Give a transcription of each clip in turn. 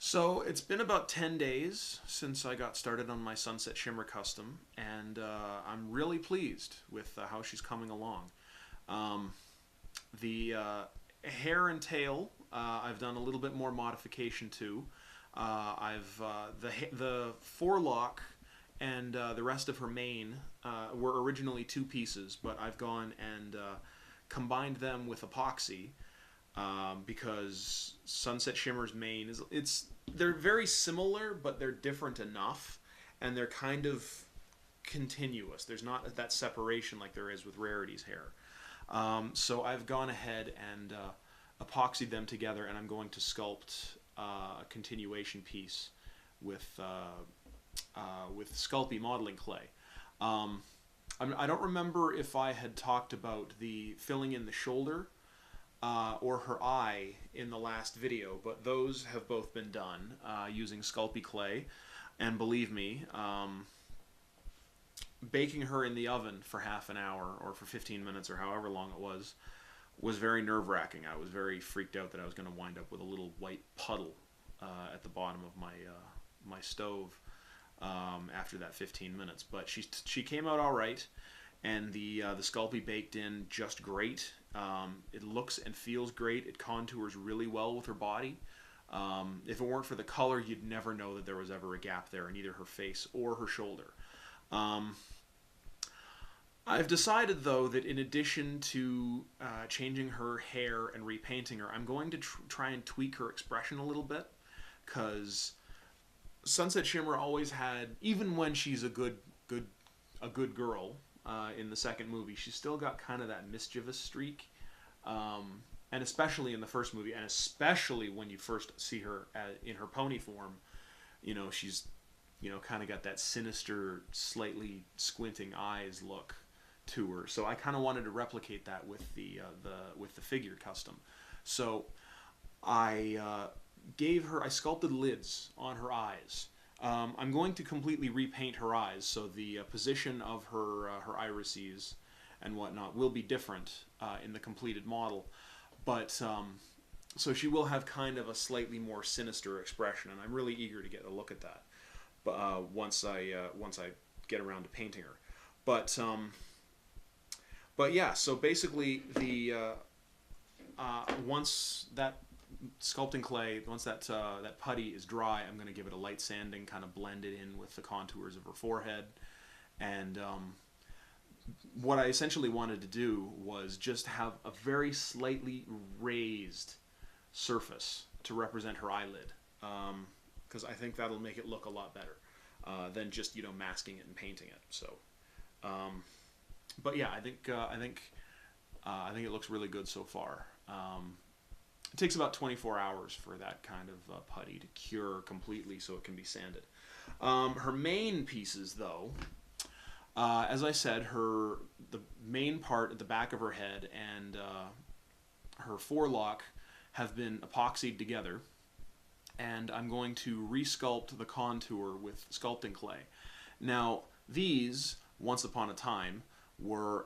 So it's been about 10 days since I got started on my Sunset Shimmer custom, and I'm really pleased with how she's coming along. Um, the hair and tail, I've done a little bit more modification to. I've the forelock and the rest of her mane were originally two pieces, but I've gone and combined them with epoxy because Sunset Shimmer's mane is they're very similar, but they're different enough, and they're kind of continuous. There's not that separation like there is with Rarity's hair. So I've gone ahead and epoxied them together, and I'm going to sculpt a continuation piece with Sculpey modeling clay. I don't remember if I had talked about the filling in the shoulder or her eye in the last video, but those have both been done using Sculpey clay. And believe me, baking her in the oven for half an hour or for 15 minutes or however long it was very nerve-wracking. I was very freaked out that I was going to wind up with a little white puddle at the bottom of my stove after that 15 minutes. But she came out all right, and the Sculpey baked in just great. It looks and feels great. It contours really well with her body. If it weren't for the color, you'd never know that there was ever a gap there in either her face or her shoulder. I've decided, though, that in addition to changing her hair and repainting her, I'm going to try and tweak her expression a little bit, because Sunset Shimmer always had, even when she's a good girl in the second movie, she's still got kind of that mischievous streak, and especially in the first movie, and especially when you first see her in her pony form, she's kind of got that sinister, slightly squinting eyes look to her. So I kind of wanted to replicate that with the figure custom. So I I sculpted lids on her eyes. I'm going to completely repaint her eyes, so the position of her irises and whatnot will be different in the completed model. But so she will have kind of a slightly more sinister expression, and I'm really eager to get a look at that. But once I get around to painting her, but yeah. So basically, once that sculpting clay, once that putty is dry, I'm going to give it a light sanding, kind of blend it in with the contours of her forehead. And what I essentially wanted to do was just have a very slightly raised surface to represent her eyelid, because I think that'll make it look a lot better than just masking it and painting it. So, but yeah, I think it looks really good so far. It takes about 24 hours for that kind of putty to cure completely so it can be sanded. Her main pieces, though, as I said, the main part at the back of her head and her forelock have been epoxied together, and I'm going to resculpt the contour with sculpting clay. Now, these, once upon a time, were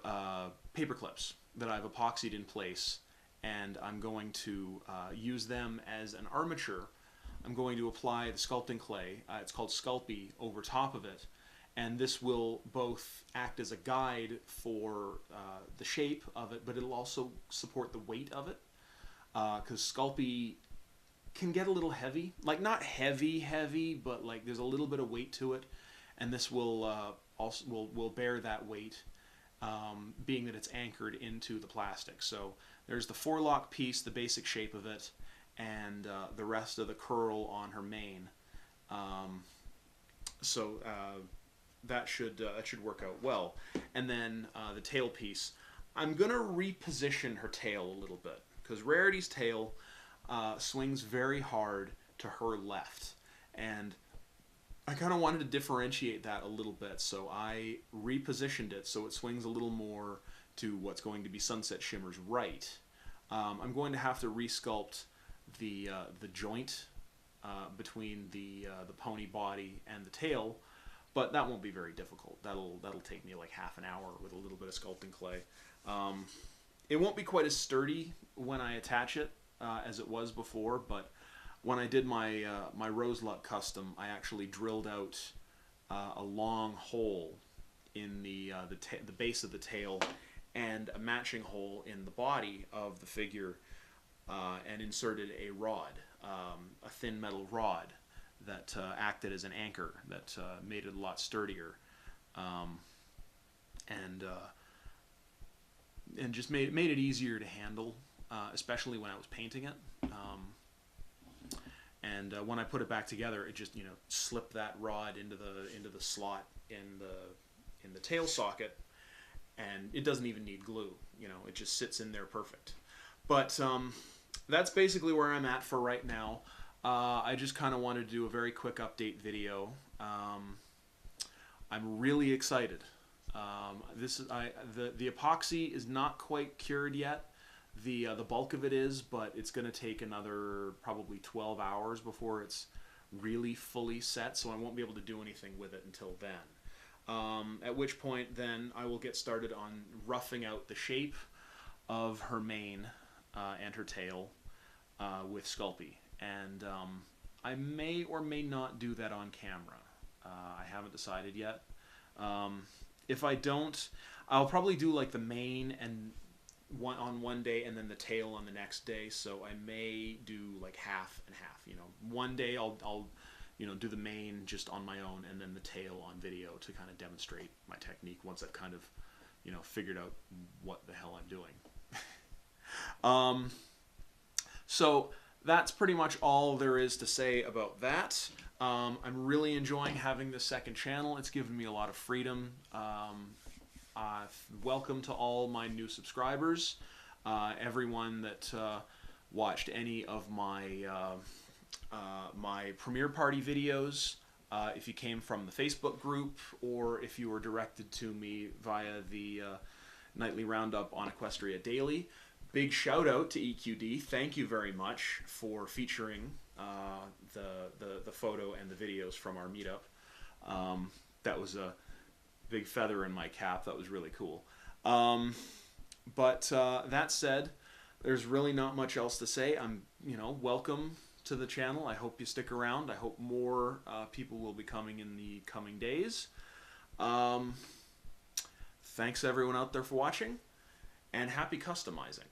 paper clips that I've epoxied in place, and I'm going to use them as an armature. I'm going to apply the sculpting clay, it's called Sculpey, over top of it, and this will both act as a guide for the shape of it, but it'll also support the weight of it, because Sculpey can get a little heavy, like not heavy, but like there's a little bit of weight to it, and this will also will bear that weight, being that it's anchored into the plastic. So there's the forelock piece, the basic shape of it, and the rest of the curl on her mane. So that should work out well. And then the tail piece, I'm gonna reposition her tail a little bit, because Rarity's tail swings very hard to her left, and I kind of wanted to differentiate that a little bit, so I repositioned it so it swings a little more to what's going to be Sunset Shimmer's right. I'm going to have to resculpt the joint between the pony body and the tail, but that won't be very difficult. That'll take me like half an hour with a little bit of sculpting clay. It won't be quite as sturdy when I attach it as it was before, but when I did my my Rose Luck custom, I actually drilled out a long hole in the base of the tail and a matching hole in the body of the figure, and inserted a rod, a thin metal rod that acted as an anchor that made it a lot sturdier, and just made it easier to handle, especially when I was painting it. And when I put it back together, it just slipped that rod into the slot in the tail socket, and it doesn't even need glue. It just sits in there perfect. But that's basically where I'm at for right now. I just kind of wanted to do a very quick update video. I'm really excited. The epoxy is not quite cured yet. The bulk of it is, but it's going to take another probably 12 hours before it's really fully set, so I won't be able to do anything with it until then. At which point, then, I will get started on roughing out the shape of her mane and her tail with Sculpey. And I may or may not do that on camera. I haven't decided yet. If I don't, I'll probably do like the mane and on one day and then the tail on the next day. So I may do like half and half. One day I'll do the mane just on my own, and then the tail on video to kind of demonstrate my technique once I've kind of figured out what the hell I'm doing. So that's pretty much all there is to say about that. I'm really enjoying having this second channel. It's given me a lot of freedom. Welcome to all my new subscribers. Everyone that watched any of my my premiere party videos, if you came from the Facebook group, or if you were directed to me via the nightly roundup on Equestria Daily. Big shout out to EQD. Thank you very much for featuring the photo and the videos from our meetup. That was a big feather in my cap. That was really cool. But that said, there's really not much else to say. Welcome to the channel. I hope you stick around. I hope more people will be coming in the coming days. Thanks everyone out there for watching, and happy customizing.